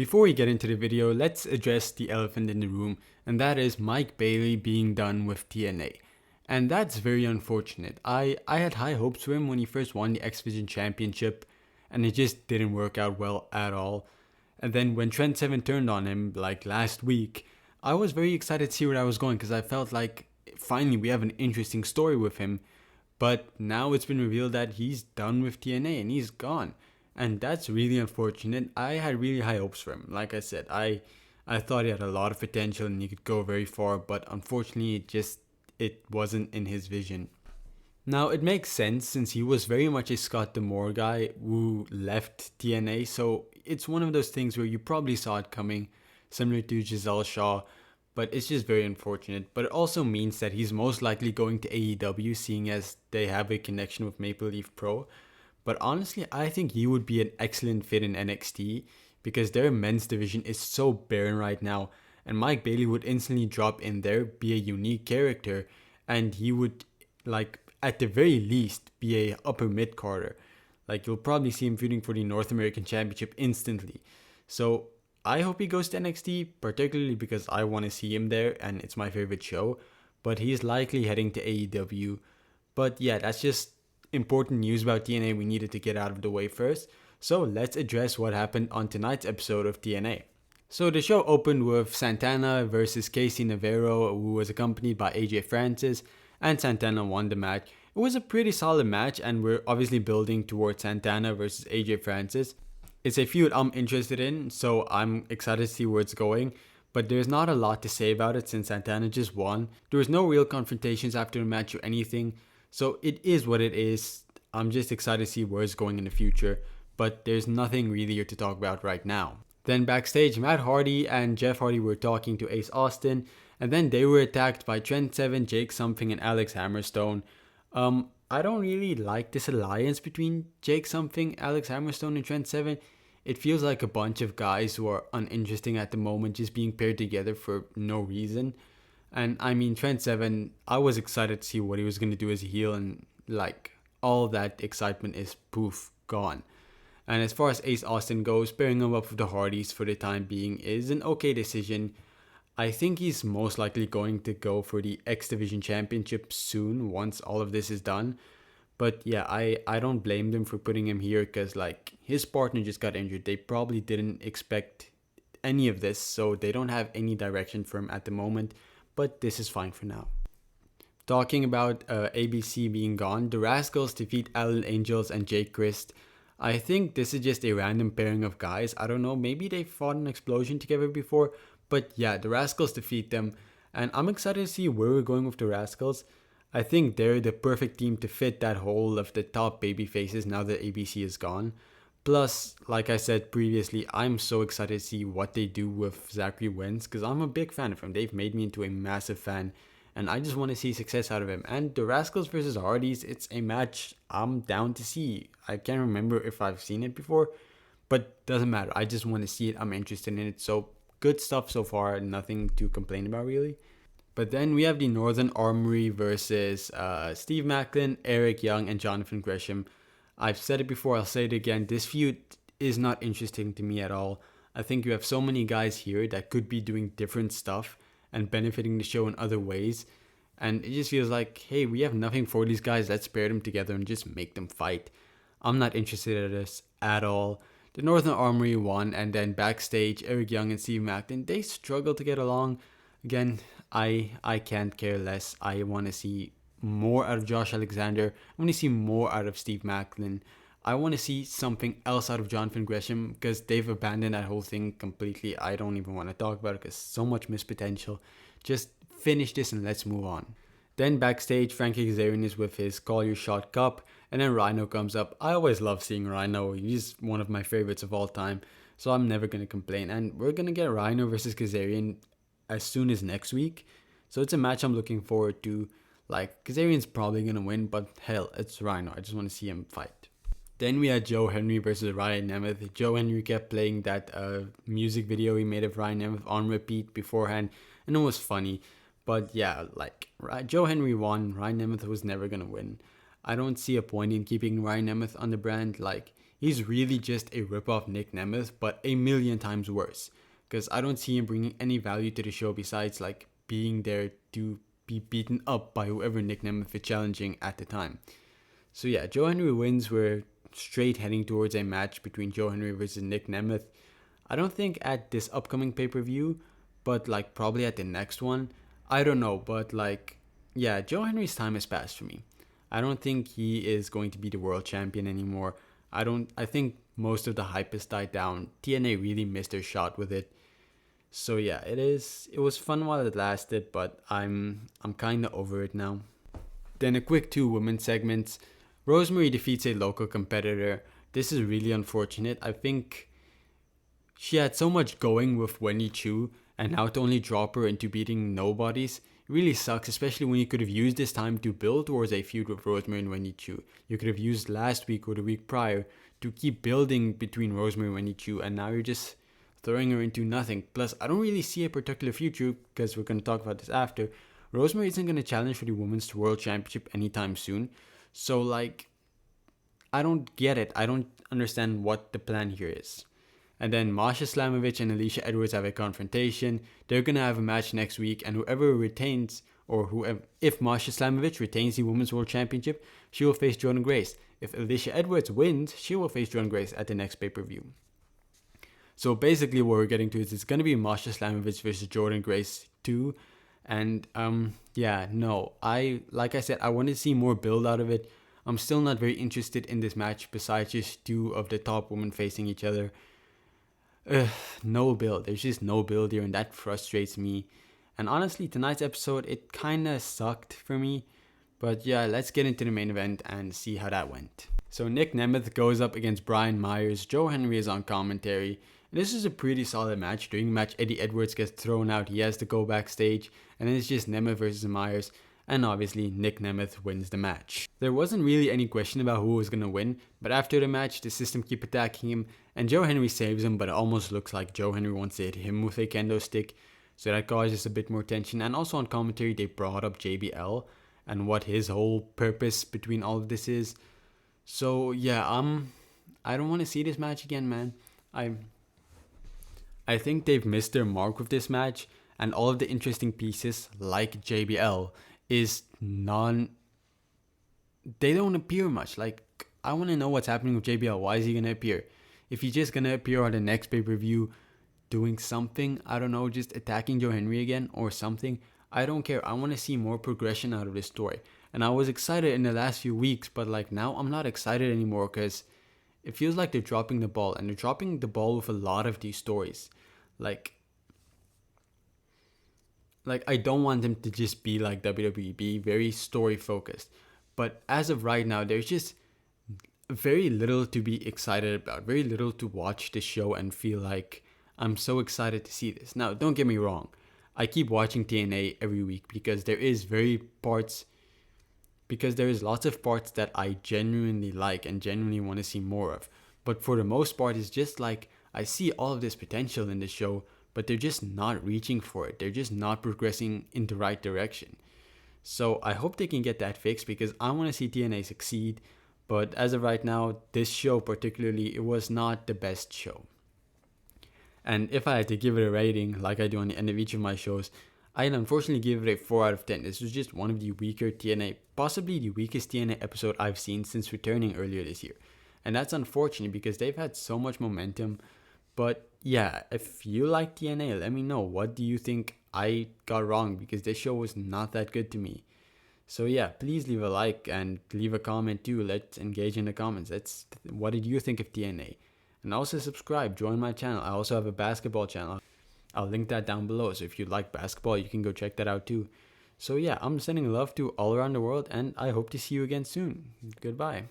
Before we get into the video, let's address the elephant in the room, and that is Mike Bailey being done with TNA. And that's very unfortunate. I had high hopes for him when he first won the X Division Championship, and it just didn't work out well at all. And then when Trent Seven turned on him, like last week, I was very excited to see where I was going because I felt like finally we have an interesting story with him. But now it's been revealed that he's done with TNA and he's gone. And that's really unfortunate. I had really high hopes for him. Like I said, I thought he had a lot of potential and he could go very far, but unfortunately it wasn't in his vision. Now it makes sense since he was very much a Scott D'Amore guy who left TNA, so it's one of those things where you probably saw it coming, similar to Giselle Shaw, but it's just very unfortunate. But it also means that he's most likely going to AEW, seeing as they have a connection with Maple Leaf Pro. But honestly, I think he would be an excellent fit in NXT because their men's division is so barren right now. And Mike Bailey would instantly drop in there, be a unique character, and he would, like, at the very least, be a upper mid-carder. Like, you'll probably see him feuding for the North American Championship instantly. So I hope he goes to NXT, particularly because I want to see him there and it's my favorite show. But he's likely heading to AEW. But yeah, that's just important news about TNA we needed to get out of the way first. So let's address what happened on tonight's episode of TNA. So the show opened with Santana versus Casey Navarro, who was accompanied by AJ Francis, and Santana won the match. It was a pretty solid match, and we're obviously building towards Santana versus AJ Francis. It's a feud I'm interested in, so I'm excited to see where it's going. But there's not a lot to say about it since Santana just won. There was no real confrontations after the match or anything. So it is what it is. I'm just excited to see where it's going in the future, but there's nothing really here to talk about right now. Then backstage, Matt Hardy and Jeff Hardy were talking to Ace Austin, and then they were attacked by Trent Seven, Jake Something, and Alex Hammerstone. I don't really like this alliance between Jake Something, Alex Hammerstone, and Trent Seven. It feels like a bunch of guys who are uninteresting at the moment, just being paired together for no reason. And I mean, Trent Seven, I was excited to see what he was going to do as a heel, and like all that excitement is poof, gone. And as far as Ace Austin goes, pairing him up with the Hardys for the time being is an okay decision. I think he's most likely going to go for the X Division Championship soon once all of this is done. But yeah, I don't blame them for putting him here because like his partner just got injured. They probably didn't expect any of this, so they don't have any direction for him at the moment. But this is fine for now. Talking about ABC being gone, the Rascals defeat Alan Angels and Jake Christ. I think this is just a random pairing of guys. I don't know, maybe they fought an explosion together before. But yeah, the Rascals defeat them. And I'm excited to see where we're going with the Rascals. I think they're the perfect team to fit that hole of the top baby faces now that ABC is gone. Plus, like I said previously, I'm so excited to see what they do with Zachary Wentz because I'm a big fan of him. They've made me into a massive fan, and I just want to see success out of him. And the Rascals versus Hardys, it's a match I'm down to see. I can't remember if I've seen it before, but doesn't matter. I just want to see it. I'm interested in it. So good stuff so far. Nothing to complain about really. But then we have the Northern Armory versus Steve Macklin, Eric Young, and Jonathan Gresham. I've said it before, I'll say it again. This feud is not interesting to me at all. I think you have so many guys here that could be doing different stuff and benefiting the show in other ways. And it just feels like, hey, we have nothing for these guys. Let's pair them together and just make them fight. I'm not interested in this at all. The Northern Armory won, and then backstage, Eric Young and Steve Macklin, they struggle to get along. Again, I can't care less. I want to see more out of Josh Alexander. I want to see more out of Steve Macklin. I want to see something else out of Jonathan Gresham because they've abandoned that whole thing completely. I don't even want to talk about it because so much missed potential. Just finish this and let's move on. Then backstage, Frankie Kazarian is with his Call Your Shot cup, and then Rhino comes up. I always love seeing Rhino. He's one of my favorites of all time, so I'm never going to complain. And we're going to get Rhino versus Kazarian as soon as next week. So it's a match I'm looking forward to. Like, Kazarian's probably going to win, but hell, it's Rhino. I just want to see him fight. Then we had Joe Henry versus Ryan Nemeth. Joe Henry kept playing that music video he made of Ryan Nemeth on repeat beforehand, and it was funny. But yeah, like, Joe Henry won. Ryan Nemeth was never going to win. I don't see a point in keeping Ryan Nemeth on the brand. Like, He's really just a ripoff Nick Nemeth, but a million times worse. Because I don't see him bringing any value to the show besides like being there to be beaten up by whoever Nick Nemeth is challenging at the time. So yeah, Joe Henry wins. We're straight heading towards a match between Joe Henry versus Nick Nemeth. I don't think at this upcoming pay-per-view, but like probably at the next one. I don't know, but like, yeah, Joe Henry's time has passed for me. I don't think he is going to be the world champion anymore. I think most of the hype has died down. TNA really missed their shot with it. So yeah, it was fun while it lasted, but I'm kind of over it now. Then a quick 2 women's segments. Rosemary defeats a local competitor. This is really unfortunate. I think she had so much going with Wendy Chu, and now to only drop her into beating nobodies, it really sucks, especially when you could have used this time to build towards a feud with Rosemary and Wendy Chu. You could have used last week or the week prior to keep building between Rosemary and Wendy Chu, and now you're just throwing her into nothing. Plus, I don't really see a particular future, because we're going to talk about this after. Rosemary isn't going to challenge for the Women's World Championship anytime soon. So, like, I don't get it. I don't understand what the plan here is. And then Masha Slamovich and Alicia Edwards have a confrontation. They're going to have a match next week, and whoever retains, or whoever, if Masha Slamovich retains the Women's World Championship, she will face Jordan Grace. If Alicia Edwards wins, she will face Jordan Grace at the next pay-per-view. So basically what we're getting to is it's going to be Masha Slamovich versus Jordan Grace 2. And yeah, no, like I said, I want to see more build out of it. I'm still not very interested in this match besides just 2 of the top women facing each other. No build. There's just no build here, and that frustrates me. And honestly, tonight's episode, it kind of sucked for me. But yeah, let's get into the main event and see how that went. So Nick Nemeth goes up against Brian Myers. Joe Henry is on commentary. And this is a pretty solid match. During the match, Eddie Edwards gets thrown out. He has to go backstage. And then it's just Nemeth versus Myers. And obviously, Nick Nemeth wins the match. There wasn't really any question about who was going to win. But after the match, the system keep attacking him. And Joe Henry saves him. But it almost looks like Joe Henry wants to hit him with a kendo stick. So that causes a bit more tension. And also on commentary, they brought up JBL. And what his whole purpose between all of this is. So yeah, I don't want to see this match again, man. I think they've missed their mark with this match, and all of the interesting pieces like JBL is they don't appear much. Like, I want to know what's happening with JBL. Why is he going to appear? If he's just going to appear on the next pay-per-view doing something, I don't know, just attacking Joe Henry again or something, I don't care. I want to see more progression out of this story. And I was excited in the last few weeks, but like now I'm not excited anymore because it feels like they're dropping the ball, and they're dropping the ball with a lot of these stories. Like I don't want them to just be like WWE, be very story focused. But as of right now, there's just very little to be excited about, very little to watch the show and feel like I'm so excited to see this. Now, don't get me wrong. I keep watching TNA every week because there is lots of parts that I genuinely like and genuinely want to see more of. But for the most part, it's just like I see all of this potential in the show, but they're just not reaching for it. They're just not progressing in the right direction. So I hope they can get that fixed because I want to see TNA succeed. But as of right now, this show particularly, it was not the best show. And if I had to give it a rating, like I do on the end of each of my shows, I'd unfortunately give it a 4 out of 10. This was just one of the weaker TNA, possibly the weakest TNA episode I've seen since returning earlier this year. And that's unfortunate because they've had so much momentum. But yeah, if you like TNA, let me know. What do you think I got wrong? Because this show was not that good to me. So yeah, please leave a like and leave a comment too. Let's engage in the comments. What did you think of TNA? And also subscribe, join my channel. I also have a basketball channel. I'll link that down below. So if you like basketball, you can go check that out too. So yeah, I'm sending love to all around the world, and I hope to see you again soon. Goodbye.